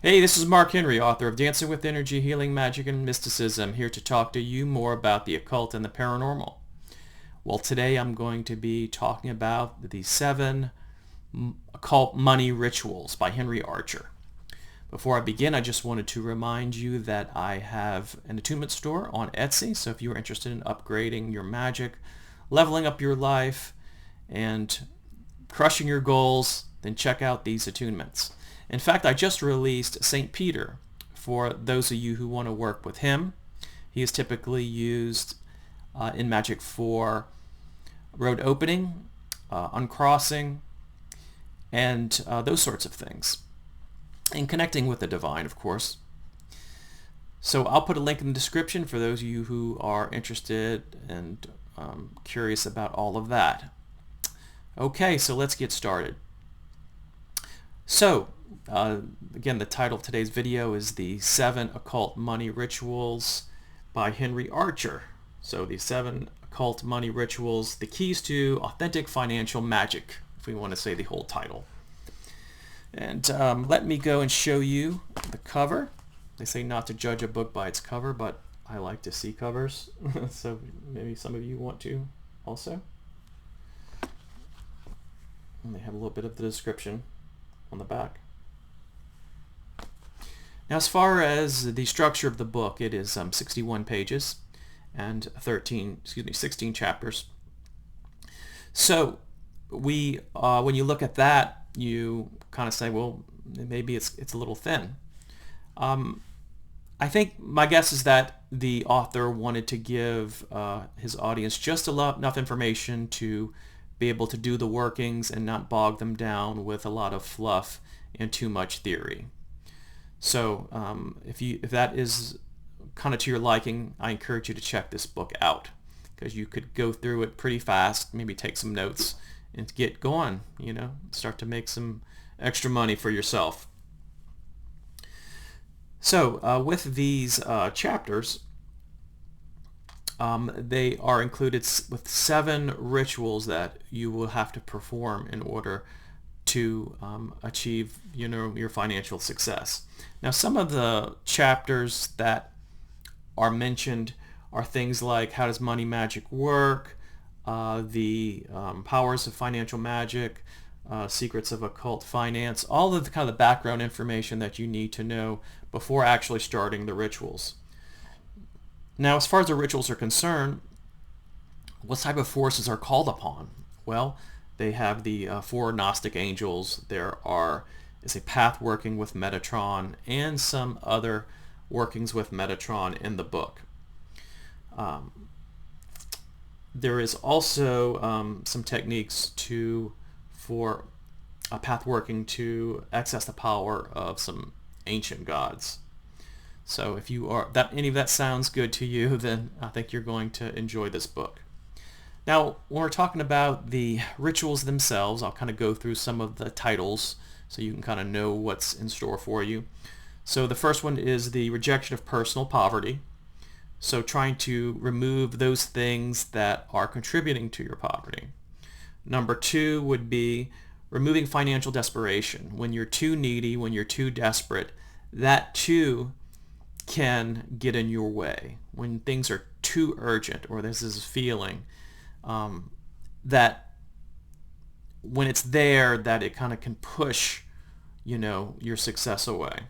Hey, this is Mark Henry, author of Dancing with Energy, Healing, Magic, and Mysticism, here to talk to you more about the occult and the paranormal. Well, today I'm going to be talking about the 7 occult money rituals by Henry Archer. Before I begin, I just wanted to remind you that I have an attunement store on Etsy, so if you're interested in upgrading your magic, leveling up your life, and crushing your goals, then check out these attunements. In fact, I just released St. Peter for those of you who want to work with him. He is typically used in magic for road opening, uncrossing, and those sorts of things. And connecting with the divine, of course. So I'll put a link in the description for those of you who are interested and curious about all of that. Okay, so let's get started. So, again, the title of today's video is the 7 Occult Money Rituals by Henry Archer. So the 7 Occult Money Rituals, the keys to authentic financial magic, if we want to say the whole title. And let me go and show you the cover. They say not to judge a book by its cover, but I like to see covers. So maybe some of you want to also. And they have a little bit of the description on the back. Now, as far as the structure of the book, it is 61 pages and 16 chapters. So when you look at that, you kind of say, well, maybe it's a little thin. I think my guess is that the author wanted to give his audience just enough information to be able to do the workings and not bog them down with a lot of fluff and too much theory. So if that is kind of to your liking, I encourage you to check this book out, because you could go through it pretty fast, maybe take some notes and get going, start to make some extra money for yourself. So with these chapters, they are included with 7 rituals that you will have to perform in order to achieve, your financial success. Now, some of the chapters that are mentioned are things like how does money magic work, the powers of financial magic, secrets of occult finance, all of the kind of the background information that you need to know before actually starting the rituals. Now, as far as the rituals are concerned, what type of forces are called upon? Well, they have the 4 Gnostic angels. There is a path working with Metatron and some other workings with Metatron in the book. There is also some techniques for a path working to access the power of some ancient gods. So if any of that sounds good to you, then I think you're going to enjoy this book. Now, when we're talking about the rituals themselves, I'll kind of go through some of the titles so you can kind of know what's in store for you. So the first one is the rejection of personal poverty. So trying to remove those things that are contributing to your poverty. Number 2 would be removing financial desperation. When you're too needy, when you're too desperate, that too can get in your way. When things are too urgent, or there's this feeling that when it's there, that it kind of can push, your success away.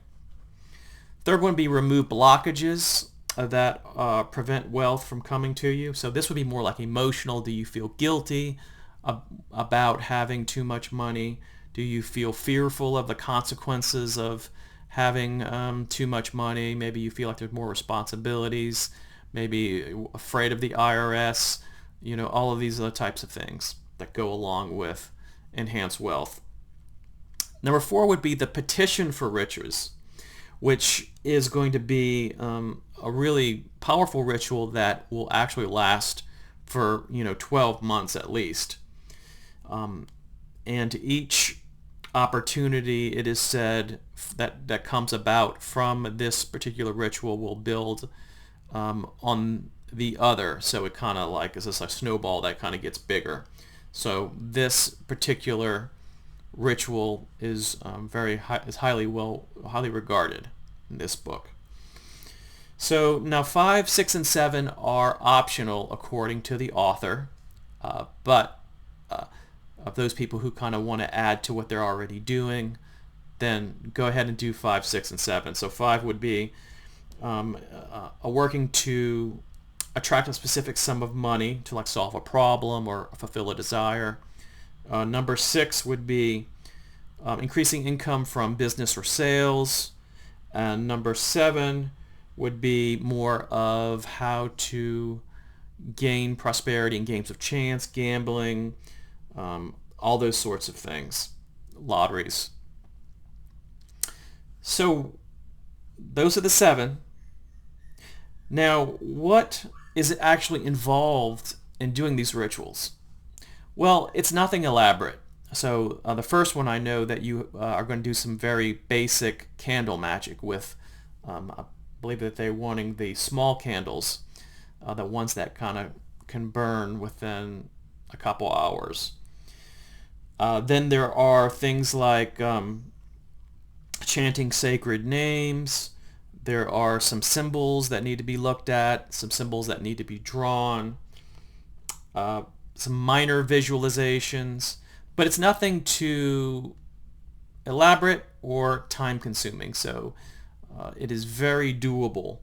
Third one would be remove blockages that prevent wealth from coming to you. So this would be more like emotional. Do you feel guilty about having too much money? Do you feel fearful of the consequences of having too much money? Maybe you feel like there's more responsibilities, maybe afraid of the IRS, all of these other types of things that go along with enhanced wealth. Number 4 would be the petition for riches, which is going to be a really powerful ritual that will actually last for 12 months at least. And each opportunity, it is said, that comes about from this particular ritual will build on the other. So it kind of like is this a snowball that kind of gets bigger. So this particular ritual is highly regarded in this book. So now 5, 6, and 7 are optional according to the author, but of those people who kind of want to add to what they're already doing, then go ahead and do 5, 6, and 7. So 5 would be working to attract a specific sum of money to like solve a problem or fulfill a desire. Number 6 would be increasing income from business or sales. And number 7 would be more of how to gain prosperity in games of chance, gambling, all those sorts of things, lotteries. So those are the 7. Now, what is actually involved in doing these rituals? Well, it's nothing elaborate. So the first one, I know that you are going to do some very basic candle magic with, I believe that they're wanting the small candles, the ones that kind of can burn within a couple hours. Then there are things like chanting sacred names. There are some symbols that need to be looked at, some symbols that need to be drawn, some minor visualizations, but it's nothing too elaborate or time-consuming, so it is very doable.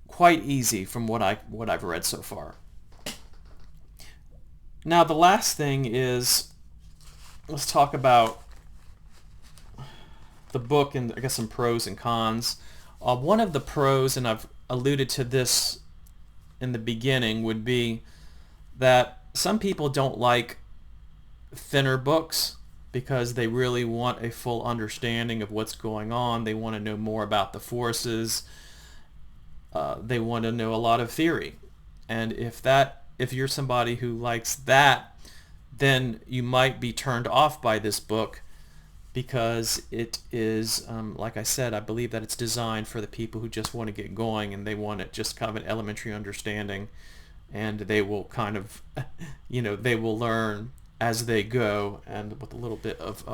Quite easy from what I've read so far. Now the last thing is, let's talk about the book and I guess some pros and cons. One of the pros, and I've alluded to this in the beginning, would be that some people don't like thinner books because they really want a full understanding of what's going on. They want to know more about the forces. They want to know a lot of theory. And if you're somebody who likes that, then you might be turned off by this book, because it is, like I said, I believe that it's designed for the people who just want to get going and they want it just kind of an elementary understanding, and they will kind of, they will learn as they go and with a little bit of,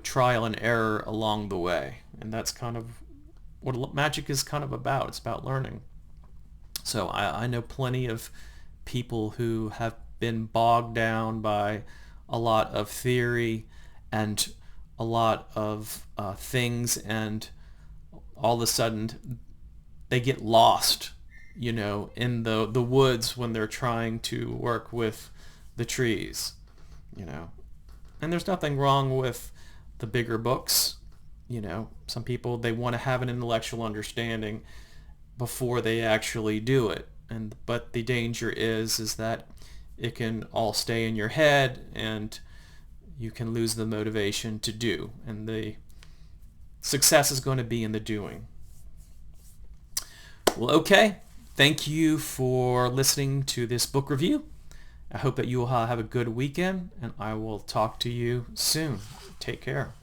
trial and error along the way. And that's kind of what magic is kind of about. It's about learning. So I know plenty of people who have been bogged down by a lot of theory and a lot of things, and all of a sudden they get lost, in the woods when they're trying to work with the trees, And there's nothing wrong with the bigger books. Some people, they want to have an intellectual understanding before they actually do it. But the danger is that it can all stay in your head and you can lose the motivation to do. And the success is going to be in the doing. Well, okay. Thank you for listening to this book review. I hope that you will have a good weekend, and I will talk to you soon. Take care.